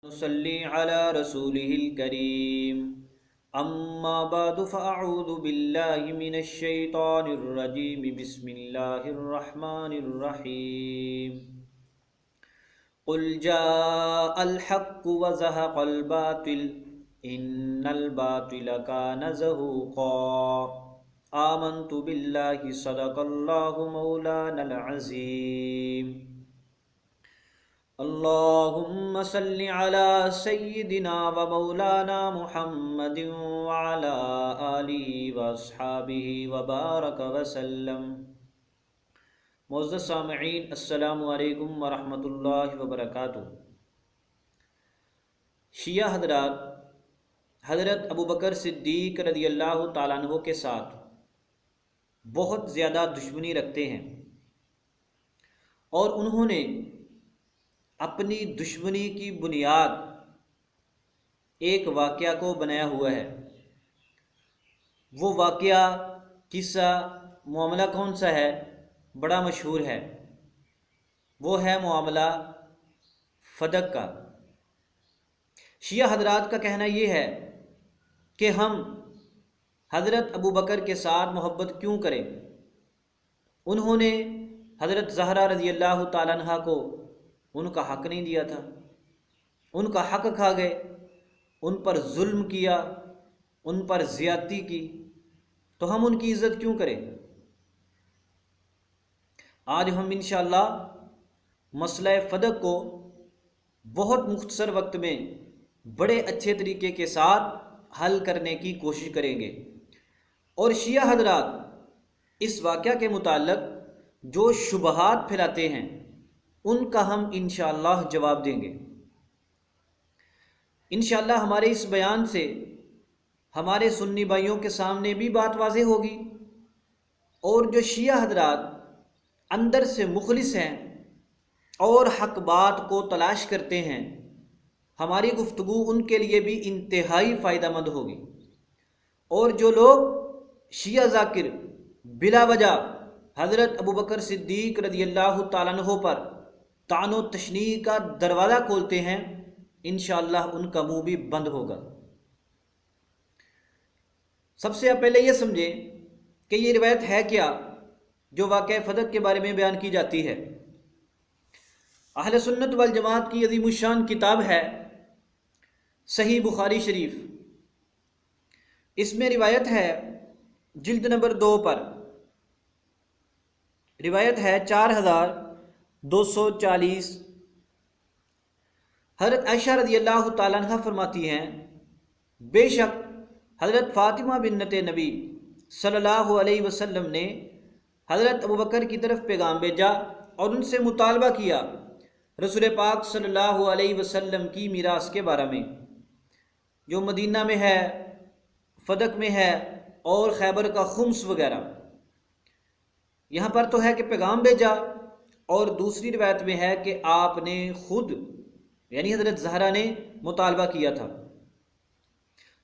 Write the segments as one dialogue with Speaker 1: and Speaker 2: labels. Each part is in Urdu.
Speaker 1: نصلي على رسوله الكريم أما بعد فأعوذ بالله من الشيطان الرجيم بسم الله الرحمن الرحيم قل جاء الحق وزهق الباطل إن الباطل كان زهوقا آمنت بالله صدق الله مولانا العظيم اللهم صل على سيدنا ومولانا محمد وعلى آله واصحابه وبارك وسلم۔ معزز سامعین، السلام علیکم ورحمۃ اللہ وبرکاتہ۔ شیعہ حضرات حضرت ابوبکر صدیق رضی اللہ تعالیٰ عنہ کے ساتھ بہت زیادہ دشمنی رکھتے ہیں، اور انہوں نے اپنی دشمنی کی بنیاد ایک واقعہ کو بنایا ہوا ہے۔ وہ واقعہ، قصہ، معاملہ کون سا ہے؟ بڑا مشہور ہے، وہ ہے معاملہ فدق کا۔ شیعہ حضرات کا کہنا یہ ہے کہ ہم حضرت ابوبکر کے ساتھ محبت کیوں کریں؟ انہوں نے حضرت زہرا رضی اللہ تعالیٰ عنہ کو ان کا حق نہیں دیا تھا، ان کا حق کھا گئے، ان پر ظلم کیا، ان پر زیادتی کی، تو ہم ان کی عزت کیوں کریں؟ آج ہم انشاءاللہ مسئلہ فدق کو بہت مختصر وقت میں بڑے اچھے طریقے کے ساتھ حل کرنے کی کوشش کریں گے، اور شیعہ حضرات اس واقعہ کے متعلق جو شبہات پھیلاتے ہیں ان کا ہم انشاءاللہ جواب دیں گے۔ انشاءاللہ ہمارے اس بیان سے ہمارے سنی بھائیوں کے سامنے بھی بات واضح ہوگی، اور جو شیعہ حضرات اندر سے مخلص ہیں اور حق بات کو تلاش کرتے ہیں، ہماری گفتگو ان کے لیے بھی انتہائی فائدہ مند ہوگی۔ اور جو لوگ شیعہ ذاکر بلا وجہ حضرت ابوبکر صدیق رضی اللہ تعالیٰ عنہ پر طعن و تشنیع کا دروازہ کھولتے ہیں، انشاءاللہ ان کا منہ بھی بند ہوگا۔ سب سے پہلے یہ سمجھیں کہ یہ روایت ہے کیا جو واقعہ فدق کے بارے میں بیان کی جاتی ہے۔ اہل سنت والجماعت کی عظیم الشان کتاب ہے صحیح بخاری شریف۔ اس میں روایت ہے جلد نمبر 2 پر، روایت ہے 4240۔ حضرت عائشہ رضی اللہ تعالیٰ عنہ فرماتی ہیں، بے شک حضرت فاطمہ بنت نبی صلی اللہ علیہ وسلم نے حضرت ابوبکر کی طرف پیغام بھیجا اور ان سے مطالبہ کیا رسول پاک صلی اللہ علیہ وسلم کی میراث کے بارے میں، جو مدینہ میں ہے، فدق میں ہے، اور خیبر کا خمس وغیرہ۔ یہاں پر تو ہے کہ پیغام بھیجا، اور دوسری روایت میں ہے کہ آپ نے خود یعنی حضرت زہرا نے مطالبہ کیا تھا۔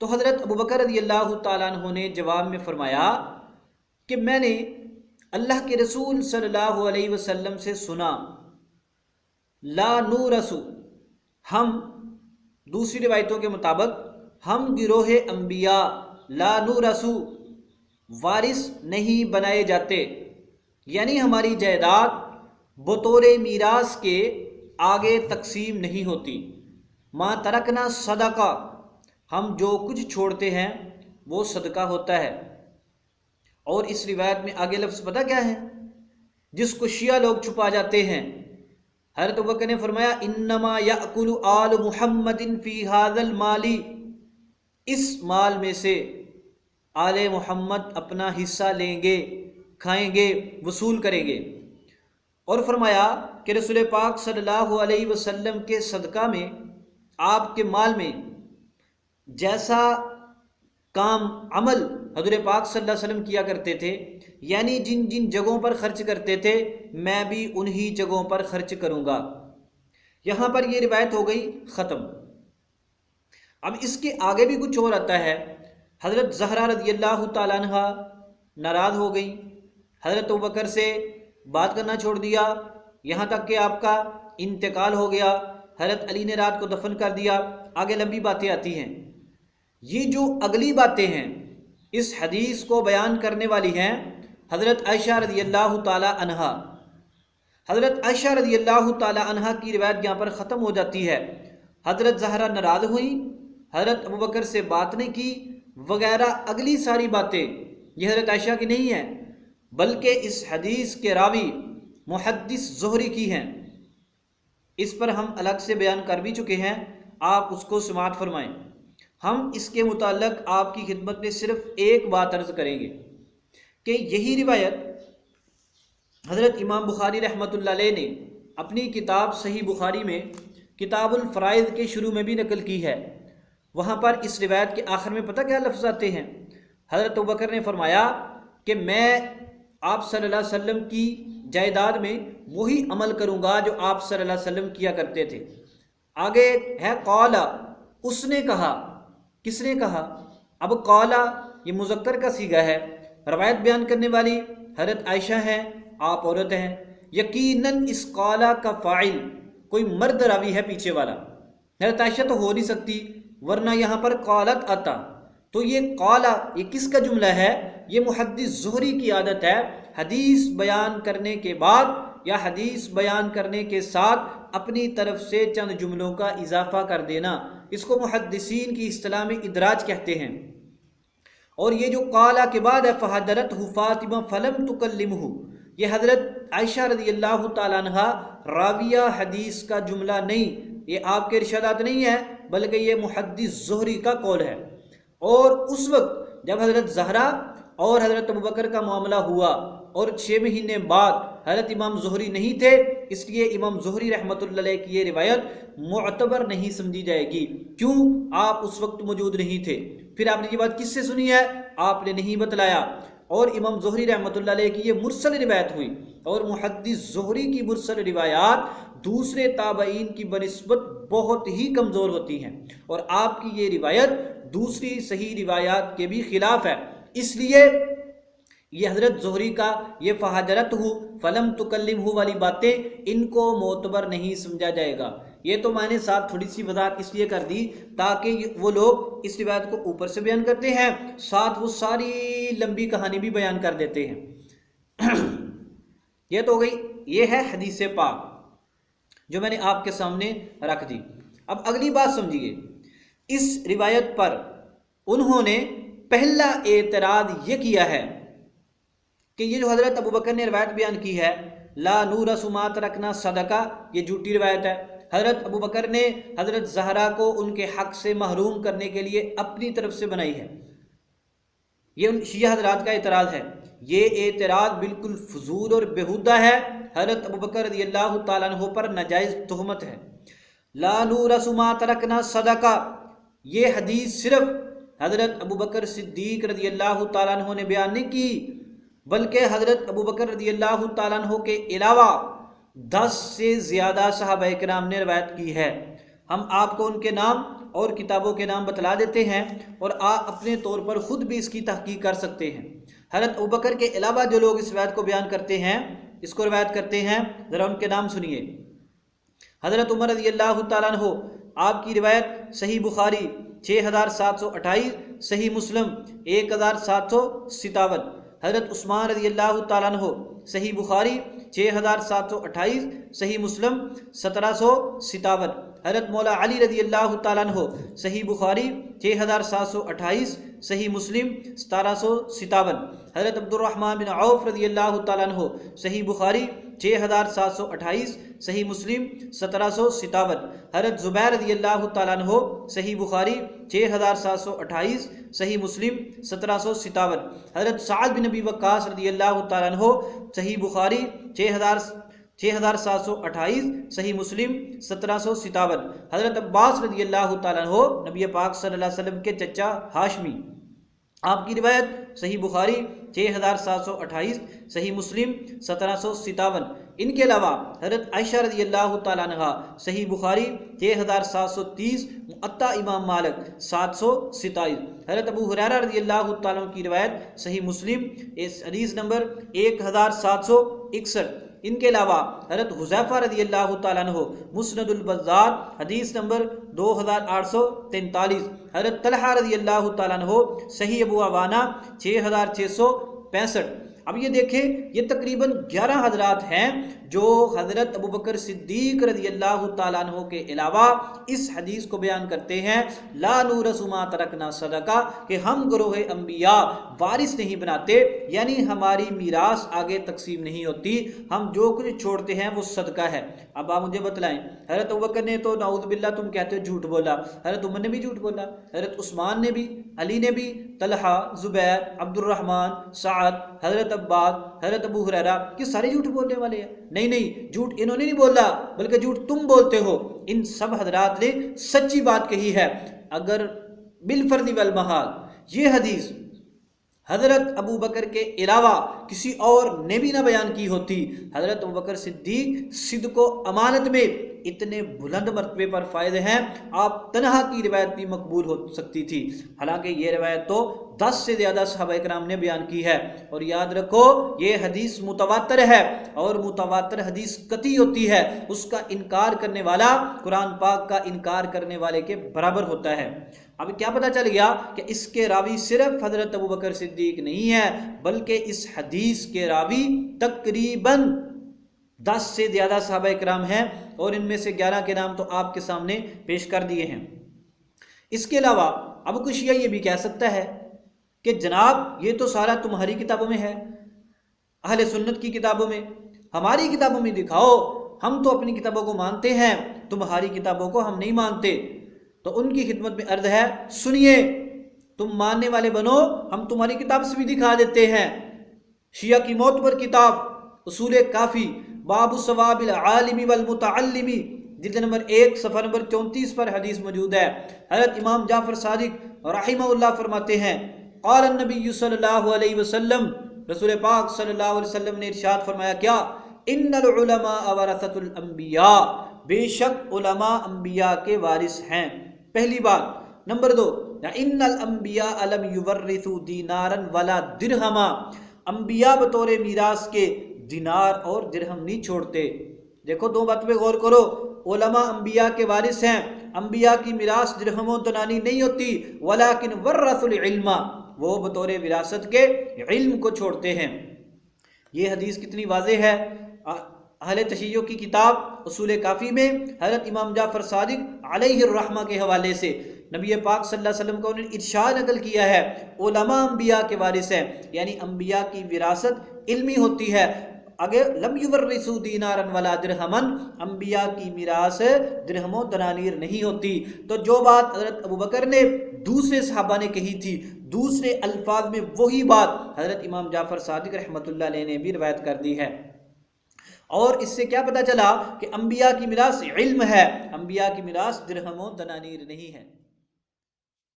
Speaker 1: تو حضرت ابوبکر رضی اللہ تعالیٰ عنہ نے جواب میں فرمایا کہ میں نے اللہ کے رسول صلی اللہ علیہ وسلم سے سنا، لا نورث، ہم، دوسری روایتوں کے مطابق ہم گروہ انبیاء لا نورث، وارث نہیں بنائے جاتے، یعنی ہماری جائیداد بطور میراث کے آگے تقسیم نہیں ہوتی۔ ما ترکنا صدقہ، ہم جو کچھ چھوڑتے ہیں وہ صدقہ ہوتا ہے۔ اور اس روایت میں آگے لفظ پتہ کیا ہے جس کو شیعہ لوگ چھپا جاتے ہیں؟ حضرت ابوبکر نے فرمایا، انما یأکل آل محمد فی ھذا المال، اس مال میں سے آل محمد اپنا حصہ لیں گے، کھائیں گے، وصول کریں گے۔ اور فرمایا کہ رسول پاک صلی اللہ علیہ وسلم کے صدقہ میں، آپ کے مال میں جیسا کام، عمل حضور پاک صلی اللہ علیہ وسلم کیا کرتے تھے، یعنی جن جن جگہوں پر خرچ کرتے تھے میں بھی انہی جگہوں پر خرچ کروں گا۔ یہاں پر یہ روایت ہو گئی ختم۔ اب اس کے آگے بھی کچھ اور آتا ہے۔ حضرت زہرا رضی اللہ تعالیٰ عنہ ناراض ہو گئی، حضرت ابوبکر سے بات کرنا چھوڑ دیا، یہاں تک کہ آپ کا انتقال ہو گیا۔ حضرت علی نے رات کو دفن کر دیا، آگے لمبی باتیں آتی ہیں۔ یہ جو اگلی باتیں ہیں اس حدیث کو بیان کرنے والی ہیں حضرت عائشہ رضی اللہ تعالی عنہا۔ حضرت عائشہ رضی اللہ تعالی عنہا کی روایت یہاں پر ختم ہو جاتی ہے۔ حضرت زہرا ناراض ہوئیں، حضرت ابوبکر سے بات نہیں کی وغیرہ اگلی ساری باتیں یہ حضرت عائشہ کی نہیں ہیں، بلکہ اس حدیث کے راوی محدث زہری کی ہیں۔ اس پر ہم الگ سے بیان کر بھی چکے ہیں، آپ اس کو سماعت فرمائیں۔ ہم اس کے متعلق آپ کی خدمت میں صرف ایک بات عرض کریں گے کہ یہی روایت حضرت امام بخاری رحمۃ اللہ علیہ نے اپنی کتاب صحیح بخاری میں کتاب الفرائض کے شروع میں بھی نقل کی ہے۔ وہاں پر اس روایت کے آخر میں پتہ کیا لفظ آتے ہیں؟ حضرت ابوبکر نے فرمایا کہ میں آپ صلی اللہ علیہ وسلم کی جائیداد میں وہی عمل کروں گا جو آپ صلی اللہ علیہ وسلم کیا کرتے تھے۔ آگے ہے قولا، اس نے کہا، کس نے کہا؟ اب قولا یہ مذکر کا صیغہ ہے، روایت بیان کرنے والی حضرت عائشہ ہیں، آپ عورت ہیں، یقیناً اس قولا کا فاعل کوئی مرد راوی ہے پیچھے والا، حضرت عائشہ تو ہو نہیں سکتی ورنہ یہاں پر قالت آتا۔ تو یہ قولا یہ کس کا جملہ ہے؟ یہ محدث زہری کی عادت ہے حدیث بیان کرنے کے بعد یا حدیث بیان کرنے کے ساتھ اپنی طرف سے چند جملوں کا اضافہ کر دینا، اس کو محدثین کی اصطلاح میں ادراج کہتے ہیں۔ اور یہ جو قالا کے بعد ہے فحضرتہ فاطمہ فلم تکلمہ، یہ حضرت عائشہ رضی اللہ تعالیٰ عنہ راویہ حدیث کا جملہ نہیں، یہ آپ کے ارشادات نہیں ہے بلکہ یہ محدث زہری کا قول ہے۔ اور اس وقت جب حضرت زہرا اور حضرت ابوبکر کا معاملہ ہوا اور 6 مہینے بعد حضرت امام زہری نہیں تھے، اس لیے امام زہری رحمۃ اللہ علیہ کی یہ روایت معتبر نہیں سمجھی جائے گی، کیوں؟ آپ اس وقت موجود نہیں تھے۔ پھر آپ نے یہ بات کس سے سنی ہے؟ آپ نے نہیں بتلایا۔ اور امام زہری رحمۃ اللہ علیہ کی یہ مرسل روایت ہوئی، اور محدث زہری کی مرسل روایات دوسرے تابعین کی بنسبت بہت ہی کمزور ہوتی ہیں، اور آپ کی یہ روایت دوسری صحیح روایات کے بھی خلاف ہے، اس لیے یہ حضرت زہری کا یہ فحجرتہ فلم تکلمہ والی باتیں ان کو معتبر نہیں سمجھا جائے گا۔ یہ تو میں نے ساتھ تھوڑی سی وضاحت اس لیے کر دی تاکہ وہ لوگ اس روایت کو اوپر سے بیان کرتے ہیں، ساتھ وہ ساری لمبی کہانی بھی بیان کر دیتے ہیں۔ یہ تو ہو گئی، یہ ہے حدیث پاک جو میں نے آپ کے سامنے رکھ دی۔ اب اگلی بات سمجھیے، اس روایت پر انہوں نے پہلا اعتراض یہ کیا ہے کہ یہ جو حضرت ابوبکر نے روایت بیان کی ہے لا نورث ما ترکنا صدقہ، یہ جھوٹی روایت ہے۔ حضرت ابوبکر نے حضرت زہرا کو ان کے حق سے محروم کرنے کے لیے اپنی طرف سے بنائی ہے، یہ ان شیعہ حضرات کا اعتراض ہے۔ یہ اعتراض بالکل فضول اور بیہودہ ہے، حضرت ابوبکر رضی اللہ تعالیٰ عنہ پر ناجائز تہمت ہے۔ لا نورث ما ترکنا صدقہ، یہ حدیث صرف حضرت ابوبکر صدیق رضی اللہ تعالیٰ عنہ نے بیان نہیں کی، بلکہ حضرت ابوبکر رضی اللہ تعالیٰ عنہ کے علاوہ 10 سے زیادہ صحابہ کرام نے روایت کی ہے۔ ہم آپ کو ان کے نام اور کتابوں کے نام بتلا دیتے ہیں، اور آپ اپنے طور پر خود بھی اس کی تحقیق کر سکتے ہیں۔ حضرت ابوبکر کے علاوہ جو لوگ اس روایت کو بیان کرتے ہیں، اس کو روایت کرتے ہیں، ذرا ان کے نام سنیے۔ حضرت عمر رضی اللہ تعالیٰ عنہ، آپ کی روایت صحیح بخاری 6728، صحیح مسلم 1757۔ حضرت عثمان رضی اللہ تعالیٰ عنہ، صحیح بخاری 6728، صحیح مسلم 1757۔ حضرت مولا علی رضی اللہ تعالیٰ عنہ، صحیح بخاری 6728، صحیح مسلم 1757۔ حضرت عبد الرحمن بن عوف رضی اللہ تعالیٰ عنہ، صحیح بخاری 6728، صحیح مسلم 1757۔ حضرت زبیر رضی اللہ تعالیٰ عنہ، صحیح بخاری 6728، صحیح مسلم 1757۔ حضرت سعد بن ابی وقاص رضی اللہ تعالیٰ عنہ، صحیح بخاری 6728، صحیح مسلم 1757۔ حضرت عباس رضی اللہ تعالیٰ عنہ، نبی پاک صلی اللہ علیہ وسلم کے چچا ہاشمی، آپ کی روایت صحیح بخاری 6728، صحیح مسلم 1757۔ ان کے علاوہ حضرت عائشہ رضی اللہ تعالیٰ عنہ، صحیح بخاری 6730، معطا امام مالک 727۔ حضرت ابو ہریرہ رضی اللہ تعالیٰ عنہ کی روایت صحیح مسلم اس حدیث نمبر 1761۔ ان کے علاوہ حضرت حذیفہ رضی اللہ تعالیٰ عنہ مسند البزار حدیث نمبر 2843، حضرت طلحہ رضی اللہ تعالیٰ عنہ صحیح ابو عوانہ 6665۔ اب یہ دیکھیں یہ تقریباً 11 حضرات ہیں جو حضرت ابوبکر صدیق رضی اللہ تعالیٰ عنہ کے علاوہ اس حدیث کو بیان کرتے ہیں، لا نورث ما ترکنا صدقہ، کہ ہم گروہ انبیاء وارث نہیں بناتے، یعنی ہماری میراث آگے تقسیم نہیں ہوتی، ہم جو کچھ چھوڑتے ہیں وہ صدقہ ہے۔ اب آپ مجھے بتلائیں، حضرت ابوبکر نے تو نعوذ باللہ تم کہتے ہو جھوٹ بولا، حضرت عمر نے بھی جھوٹ بولا، حضرت عثمان نے بھی، علی نے بھی، طلحہ، زبیر، عبد الرحمن، سعد، حضرت عباد، حضرت ابو ہریرہ، کہ سارے جھوٹ بولنے والے ہیں؟ نہیں، جھوٹ انہوں نے نہیں بولا بلکہ جھوٹ تم بولتے ہو۔ ان سب حضرات نے سچی بات کہی ہے۔ اگر بالفرض والمحال یہ حدیث حضرت ابو بکر کے علاوہ کسی اور نے بھی نہ بیان کی ہوتی، حضرت ابو بکر صدیق صدق و امانت میں اتنے بلند مرتبے پر فائز ہیں، آپ تنہا کی روایت بھی مقبول ہو سکتی تھی، حالانکہ یہ روایت تو 10 سے زیادہ صحابہ کرام نے بیان کی ہے۔ اور یاد رکھو یہ حدیث متواتر ہے، اور متواتر حدیث قطعی ہوتی ہے، اس کا انکار کرنے والا قرآن پاک کا انکار کرنے والے کے برابر ہوتا ہے۔ اب کیا پتہ چل گیا کہ اس کے راوی صرف حضرت ابوبکر صدیق نہیں ہے، بلکہ اس حدیث کے راوی تقریباً 10 سے زیادہ صحابہ کرام ہیں، اور ان میں سے 11 کے نام تو آپ کے سامنے پیش کر دیے ہیں۔ اس کے علاوہ اب کچھ شیعہ یہ بھی کہہ سکتا ہے کہ جناب یہ تو سارا تمہاری کتابوں میں ہے، اہل سنت کی کتابوں میں، ہماری کتابوں میں دکھاؤ، ہم تو اپنی کتابوں کو مانتے ہیں، تمہاری کتابوں کو ہم نہیں مانتے۔ تو ان کی خدمت میں عرض ہے، سنیے، تم ماننے والے بنو، ہم تمہاری کتاب سے بھی دکھا دیتے ہیں۔ شیعہ کی موت پر کتاب اصول کافی، باب ثواب العالم والمتعلم، جلد نمبر 1 صفحہ نمبر 34 پر حدیث موجود ہے۔ حضرت امام جعفر صادق رحمہ اللہ فرماتے ہیں، قال النبی صلی اللہ علیہ وسلم، رسول پاک صلی اللہ علیہ وسلم نے ارشاد فرمایا، کیا؟ ان العلماء ورثۃ الانبیاء، بے شک علماء انبیاء کے وارث ہیں، پہلی بات۔ نمبر 2، ان الانبیاء لم یورثوا دینارا ولا درہما، انبیاء بطور میراث کے دینار اور درہم نہیں چھوڑتے۔ دیکھو دو بات پہ غور کرو، علماء انبیاء کے وارث ہیں، انبیاء کی میراث درہم و دنانی نہیں ہوتی، ولیکن ورثوا العلم، وہ بطور وراثت کے علم کو چھوڑتے ہیں۔ یہ حدیث کتنی واضح ہے۔ اہل تشیع کی کتاب اصول کافی میں حضرت امام جعفر صادق علیہ الرحمہ کے حوالے سے نبی پاک صلی اللہ علیہ وسلم کو انہوں نے ارشاد نقل کیا ہے، علماء انبیاء کے وارث ہیں، یعنی انبیاء کی وراثت علمی ہوتی ہے۔ اگر لم یورثوا دینارا ولا درہما، انبیاء کی میراث درہم و دنانیر نہیں ہوتی۔ تو جو بات حضرت ابوبکر نے دوسرے صحابہ نے کہی تھی دوسرے الفاظ میں، وہی بات حضرت امام جعفر صادق رحمۃ اللہ علیہ نے بھی روایت کر دی ہے۔ اور اس سے کیا پتہ چلا کہ انبیاء کی میراث علم ہے، انبیاء کی میراث درہم و دنانیر نہیں ہے۔